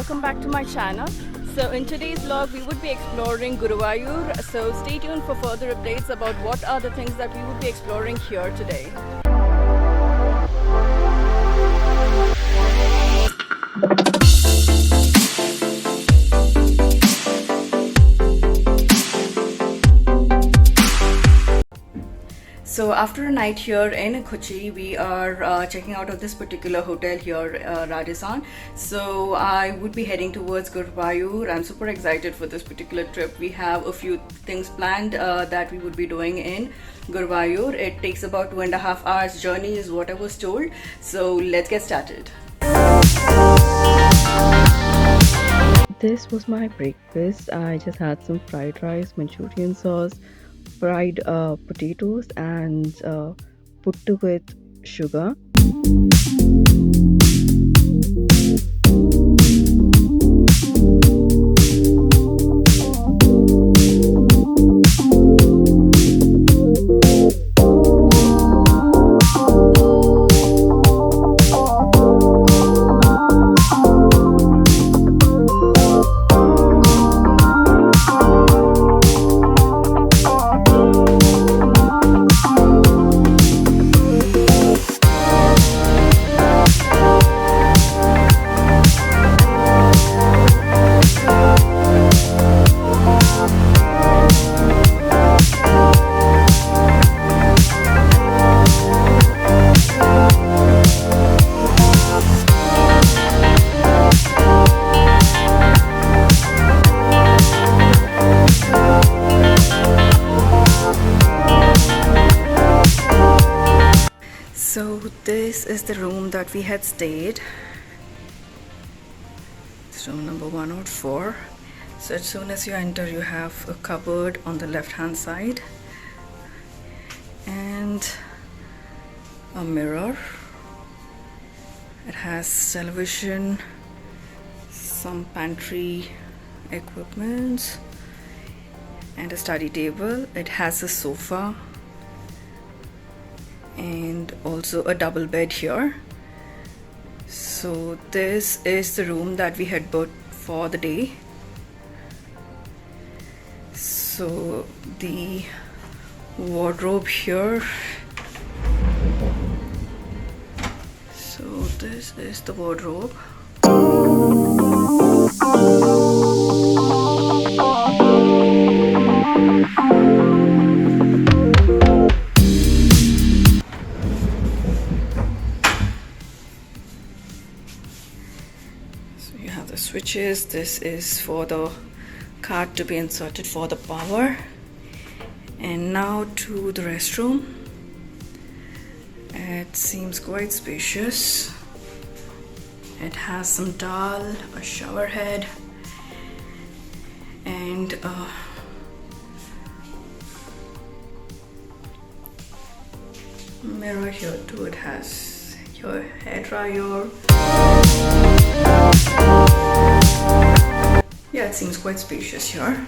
welcome back to my channel. So in today's vlog we would be exploring Guruvayoor, so stay tuned for further updates about what are the things that we would be exploring here today. So after a night here in Kochi, we are checking out of this particular hotel here, Rajasthan. So I would be heading towards Guruvayoor. I'm super excited for this particular trip. We have a few things planned that we would be doing in Guruvayoor. It takes about 2.5 hours journey is what I was told. So let's get started. This was my breakfast. I just had some fried rice, Manchurian sauce, fried potatoes, and puttu with sugar. So this is the room that we had stayed. It's room number 104. So as soon as you enter, you have a cupboard on the left hand side and a mirror. It has television, some pantry equipment and a study table. It has a sofa and also a double bed here. So this is the room that we had booked for the day. So the wardrobe here. So this is the wardrobe. You have the switches. This is for the card to be inserted for the power. And now to the restroom. It seems quite spacious. It has some towel, a shower head, and a mirror here too. It has your hair dryer. Yeah, it seems quite spacious here.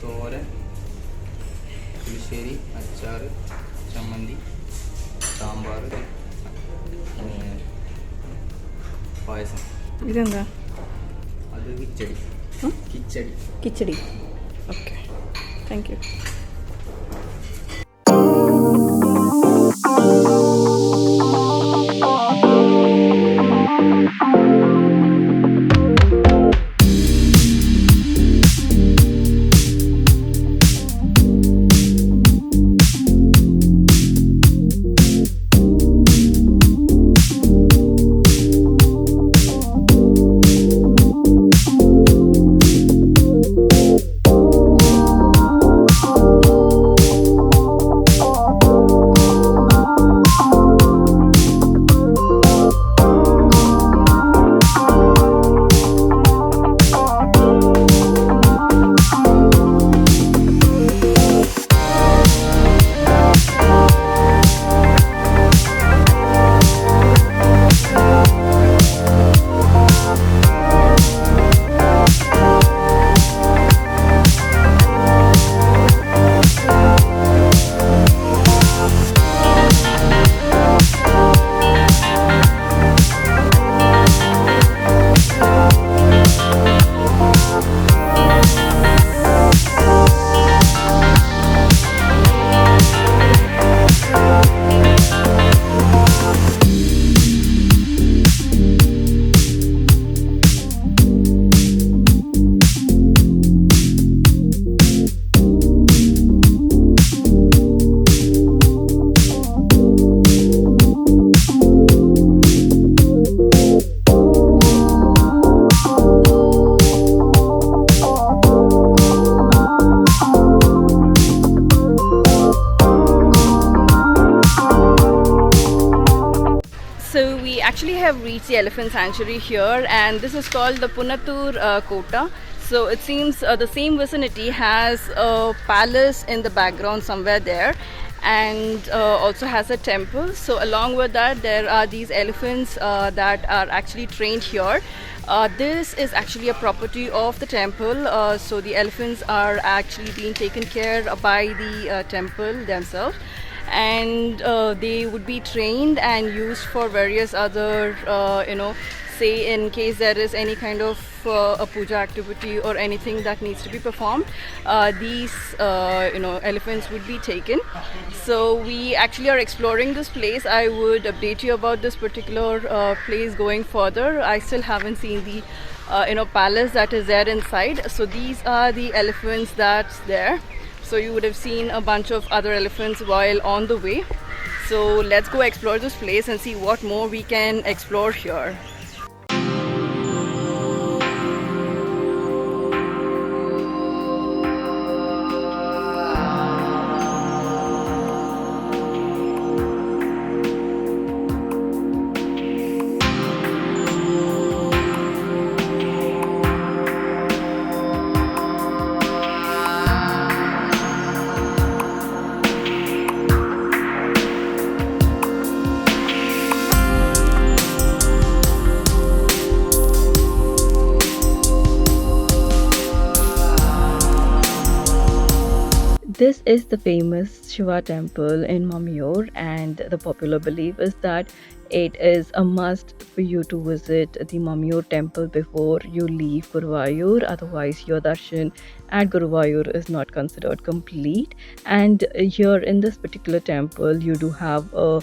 തോരൻ, പുളിശ്ശേരി, അച്ചാർ, ചമ്മന്തി, സാമ്പാർ, പായസം. ഇതെന്താ? അത് kichadi. Kichadi. Kichadi. Okay, thank you. So we actually have reached the elephant sanctuary here, and this is called the Punatur Kota. So it seems the same vicinity has a palace in the background somewhere there, and also has a temple. So along with that, there are these elephants that are actually trained here. This is actually a property of the temple, so the elephants are actually being taken care by the temple themselves, and they would be trained and used for various other say in case there is any kind of a puja activity or anything that needs to be performed, these elephants would be taken. So we actually are exploring this place. I would update you about this particular place going further. I still haven't seen the palace that is there inside. So these are the elephants that's there. So you would have seen a bunch of other elephants while on the way. So let's go explore this place and see what more we can explore here. This is the famous Shiva temple in Mamiyoor, and the popular belief is that it is a must for you to visit the Mamiyoor temple before you leave Guruvayoor. Otherwise, your darshan at Guruvayoor is not considered complete. And here in this particular temple, you do have a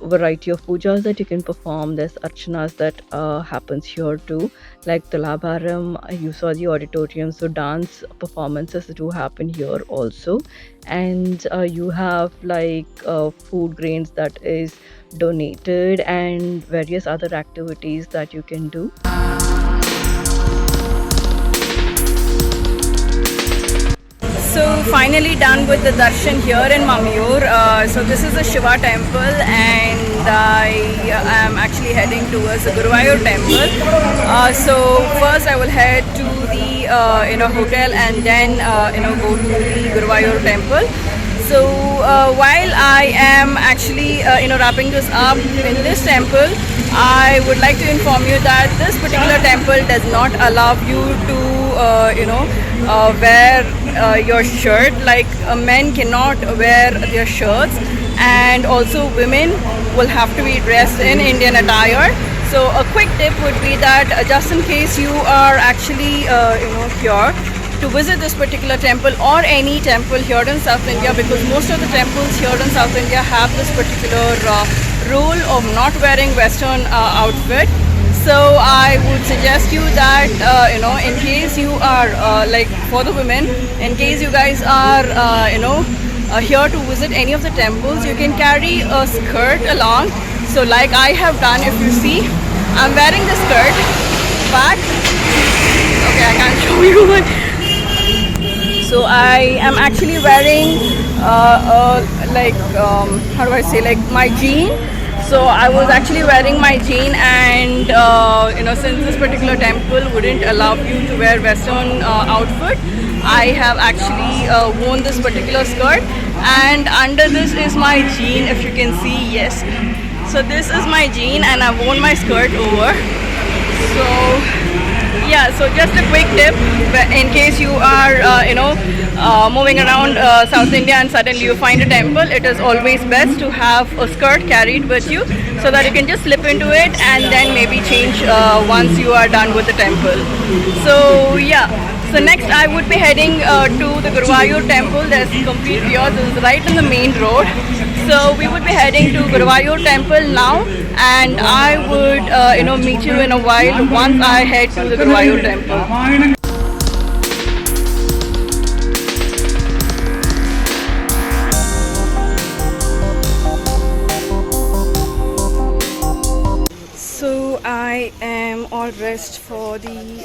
variety of pujas that you can perform. There's archanas that happens here too, like Talabharam. You saw the auditorium, so dance performances do happen here also. And you have like food grains that is donated and various other activities that you can do. So finally done with the darshan here in Mamiyoor. So this is the Shiva temple, and I am actually heading towards the Guruvayoor temple. So first I will head to the hotel, and then go to the Guruvayoor temple. So while I am actually wrapping this up in this temple, I would like to inform you that this particular temple does not allow you to wear your shirt. Like men cannot wear their shirts, and also women will have to be dressed in Indian attire. So a quick tip would be that just in case you are actually here to visit this particular temple or any temple here in South India, because most of the temples here in South India have this particular rule of not wearing Western outfit. So I would suggest you that in case you are like for the women, in case you guys are here to visit any of the temples, you can carry a skirt along. So like I have done, if you see, I'm wearing the skirt, but okay, I can't show you. So I am actually wearing how do I say, like my jean. So I was actually wearing my jean, and since this particular temple wouldn't allow you to wear Western outfit, I have actually worn this particular skirt, and under this is my jean, if you can see. Yes, so this is my jean, and I've worn my skirt over. So yeah, so just a quick tip, in case you are moving around South India and suddenly you find a temple, it is always best to have a skirt carried with you, so that you can just slip into it and then maybe change once you are done with the temple. So yeah, so next I would be heading to the Guruvayoor temple. There's complete chaos. This is right in the main road. So we would be heading to Guruvayoor temple now, and I would meet you in a while once I head to the Guruvayoor temple. So I am all dressed for the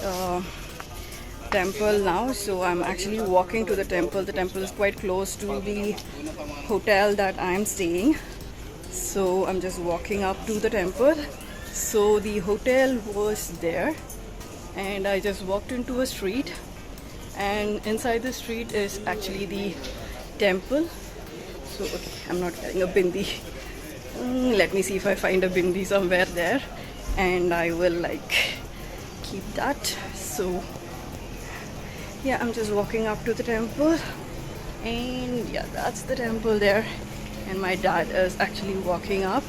temple now. So I'm actually walking to the temple. The temple is quite close to the hotel that I'm staying. So I'm just walking up to the temple. So the hotel was there, and I just walked into a street, and inside the street is actually the temple. So okay, I'm not carrying a bindi. Let me see if I find a bindi somewhere there, and I will like keep that. So yeah, I'm just walking up to the temple, and yeah, that's the temple there, and my dad is actually walking up.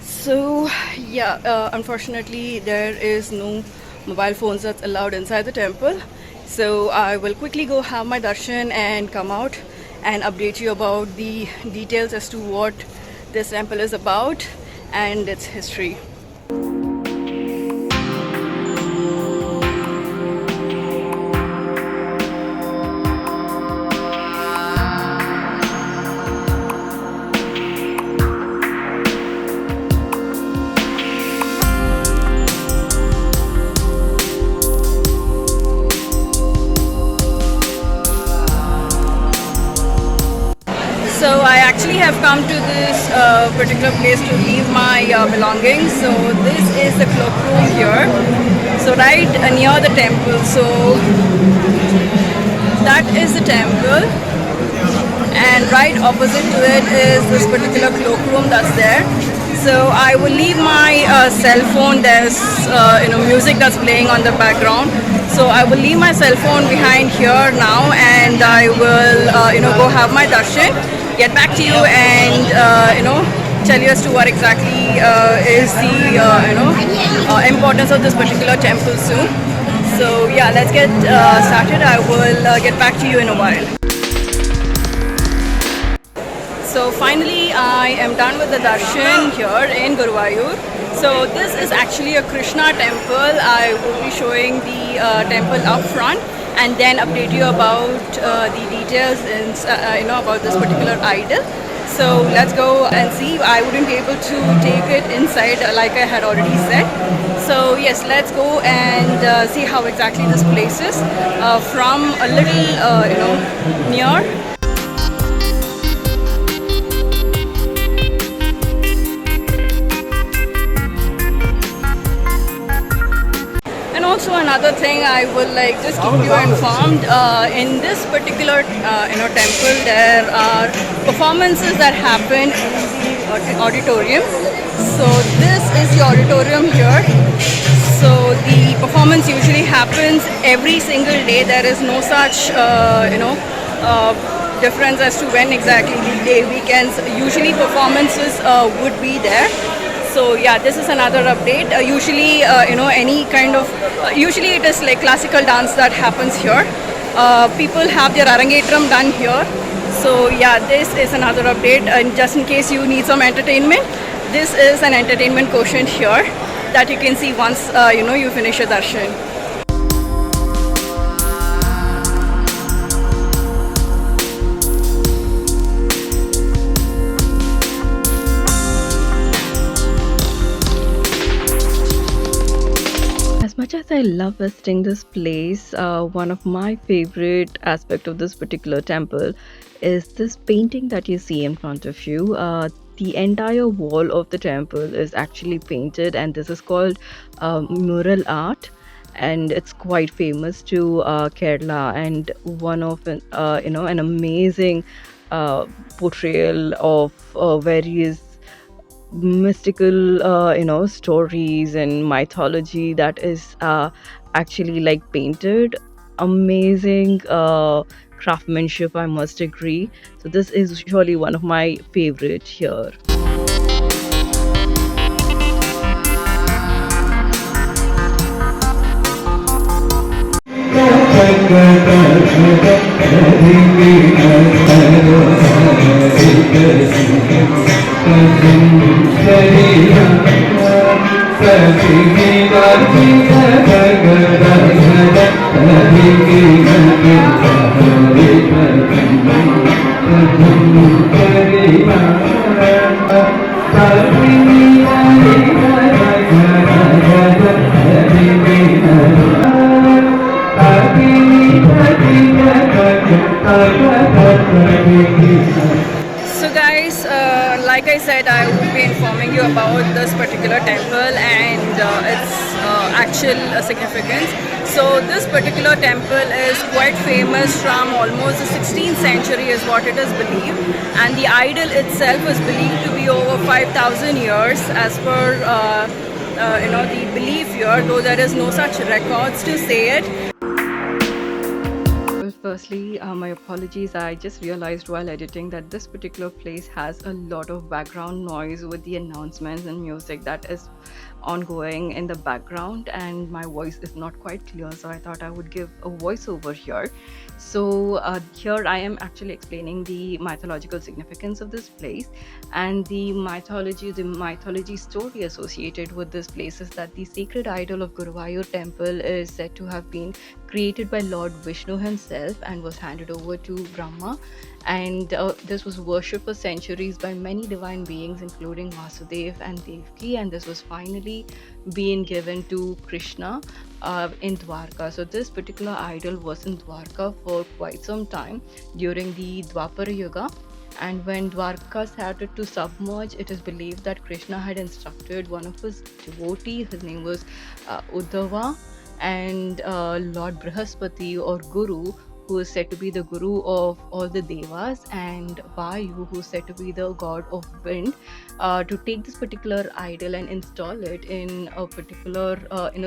So yeah, unfortunately there is no mobile phones that's allowed inside the temple, so I will quickly go have my darshan and come out and update you about the details as to what this temple is about and its history. So I actually have come to this particular place to leave my belongings. So this is the cloakroom here. So right near the temple. So that is the temple, and right opposite to it is this particular cloakroom that's there. So I will leave my cell phone. There's music that's playing on the background. So I will leave my cell phone behind here now, and I will go have my darshan, get back to you, and tell you as to what exactly is the importance of this particular temple soon. So yeah, let's get started. I will get back to you in a while. So finally I am done with the darshan here in Guruvayoor. So this is actually a Krishna temple. I will be showing the temple up front and then update you about the details in, about this particular idol. So let's go and see. I wouldn't be able to take it inside like I had already said. So yes, let's go and see how exactly this place is from a little near. Also another thing I would like just keep you informed, in this particular temple there are performances that happen in the auditorium. So this is the auditorium here. So the performance usually happens every single day. There is no such difference as to when exactly the day. Weekends usually performances would be there. So yeah, this is another update. Usually, any kind of, usually it is like classical dance that happens here. People have their arangetram done here. So yeah, this is another update. And just in case you need some entertainment, this is an entertainment quotient here that you can see once you finish your darshan. As much as I love visiting this place, one of my favorite aspect of this particular temple is this painting that you see in front of you. The entire wall of the temple is actually painted, and this is called mural art, and it's quite famous to Kerala, and one of an amazing portrayal of various mystical stories and mythology that is actually like painted. Amazing craftsmanship, I must agree. So this is surely one of my favorite here. So guys, like I said, about this particular temple and its actual significance. So this particular temple is quite famous from almost the 16th century is what it is believed, and the idol itself is believed to be over 5,000 years as per the belief here, though there is no such records to say it. Well, firstly, my apologies. I just realized while editing that this particular place has a lot of background noise with the announcements and music that is ongoing in the background, and my voice is not quite clear. So I thought I would give a voiceover here. So here I am actually explaining the mythological significance of this place, and the mythology story associated with this place is that the sacred idol of Guruvayoor temple is said to have been created by Lord Vishnu himself and was handed over to Brahma. And this was worshipped for centuries by many divine beings, including Vasudev and Devki. And this was finally being given to Krishna in Dwarka. So this particular idol was in Dwarka for quite some time during the Dwapara Yuga. And when Dwarka started to submerge, it is believed that Krishna had instructed one of his devotees, his name was Uddhava, and Lord Brihaspati or Guru, who is said to be the guru of all the devas, and Vayu, who is said to be the god of wind, to take this particular idol and install it in a particular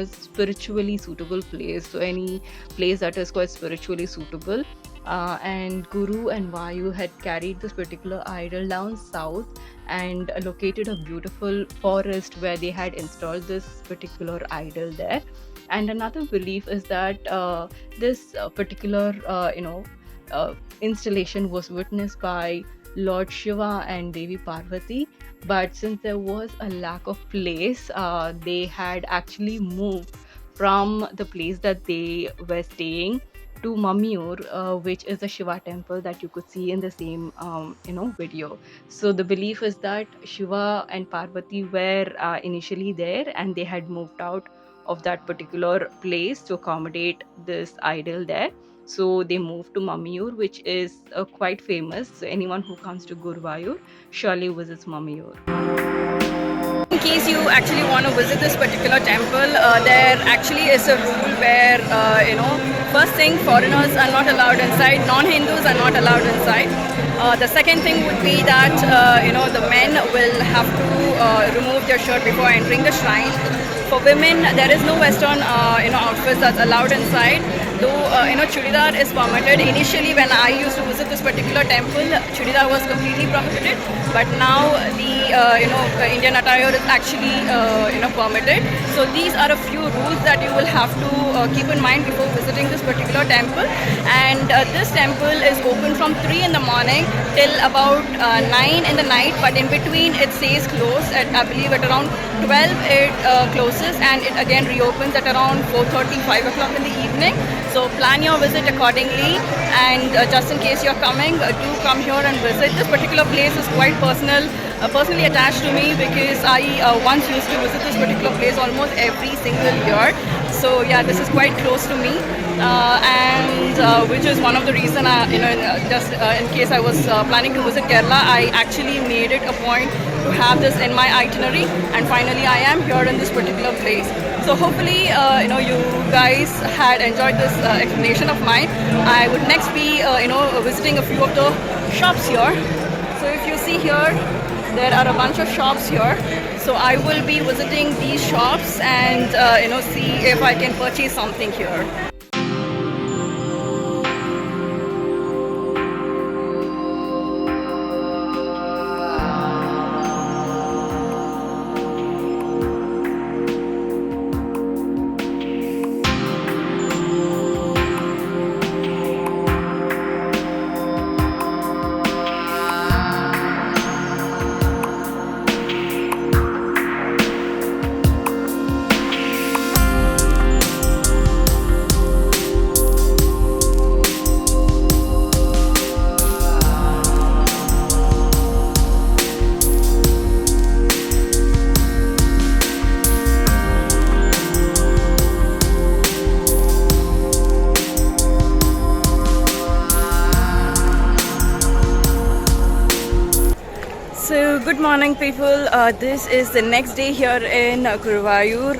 spiritually suitable place. So any place that is quite spiritually suitable. And Guru and Vayu had carried this particular idol down south and located a beautiful forest where they had installed this particular idol there. And another belief is that this particular installation was witnessed by Lord Shiva and Devi Parvati, but since there was a lack of place, they had actually moved from the place that they were staying to Mamiyoor, which is a Shiva temple that you could see in the same video. So the belief is that Shiva and Parvati were initially there, and they had moved out of that particular place to accommodate this idol there. So they moved to Mamiyoor, which is quite famous. So anyone who comes to Guruvayoor surely visits Mamiyoor. In case you actually want to visit this particular temple, there actually is a rule where, first thing, foreigners are not allowed inside, non-Hindus are not allowed inside. The second thing would be that, the men will have to remove their shirt before entering the shrine. For women, there is no Western, outfits that's allowed inside. Though, chudidar is permitted. Initially, when I used to visit this particular temple, chudidar was completely prohibited. But now the, Indian attire is actually, permitted. So these are a few rules that you will have to keep in mind before visiting this particular temple. And this temple is open from 3 in the morning till about 9 in the night. But in between, it stays closed. I believe at around 12 it closes, and it again reopens at around 4:30, 5 o'clock in the evening. So plan your visit accordingly, and just in case you're coming, do come here and visit. This particular place is quite personally attached to me, because I once used to visit this particular place almost every single year. So yeah, this is quite close to me, and which is one of the reason just in case I was planning to visit Kerala, I actually made it a point to have this in my itinerary, and finally I am here in this particular place. So hopefully you guys had enjoyed this explanation of mine. I would next be visiting a few of the shops here. So if you see here, there are a bunch of shops here. So I will be visiting these shops and see if I can purchase something here. morning, people. This is the next day here in Guruvayoor.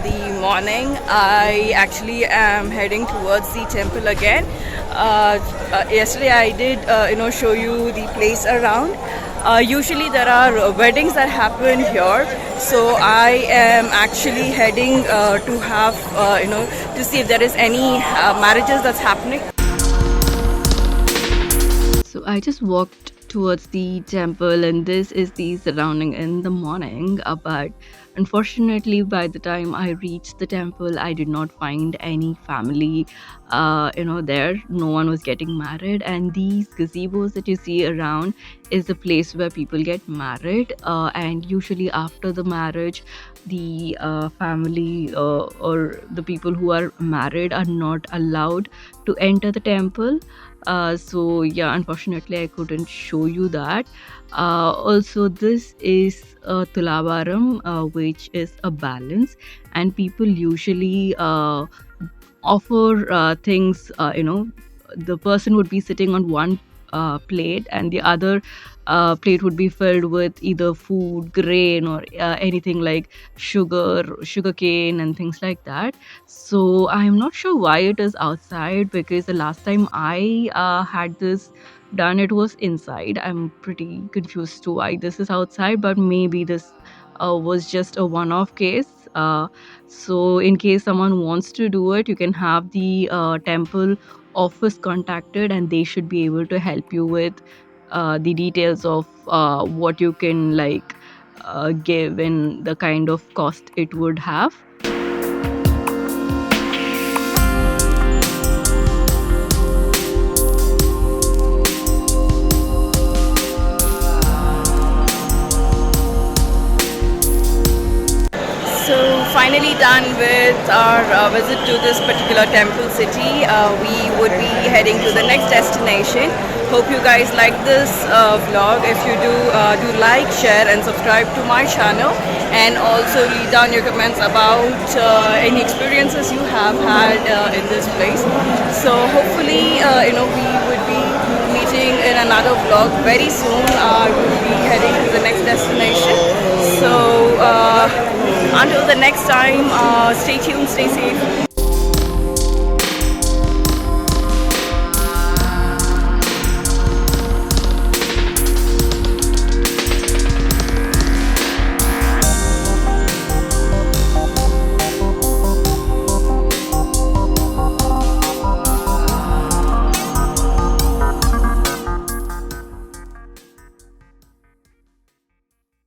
The morning, I actually am heading towards the temple again. Yesterday, I did, show you the place around. Usually, there are weddings that happen here, so I am actually heading to have, to see if there is any marriages that's happening. So I just walked towards the temple, and this is the surrounding in the morning. But unfortunately, by the time I reached the temple, I did not find any family, there. No one was getting married, and these gazebos that you see around is the place where people get married. And usually after the marriage, the family or the people who are married are not allowed to enter the temple. So yeah, unfortunately I couldn't show you that. Also, this is a tulabaram, which is a balance, and people usually offer things. The person would be sitting on one plate, and the other plate would be filled with either food, grain, or anything like sugar cane, and things like that. So I'm not sure why it is outside, because the last time I had this done, it was inside. I'm pretty confused to why this is outside, but maybe this was just a one-off case. So in case someone wants to do it, you can have the temple office contacted, and they should be able to help you with the details of what you can give and the kind of cost it would have. So finally done with our visit to this particular temple city. We would be heading to the next destination. Hope you guys like this vlog. If you do like, share and subscribe to my channel, and also leave down your comments about any experiences you have had in this place. So hopefully we would be meeting in another vlog very soon. I will be heading to the next destination. So until the next time, stay tuned, stay safe.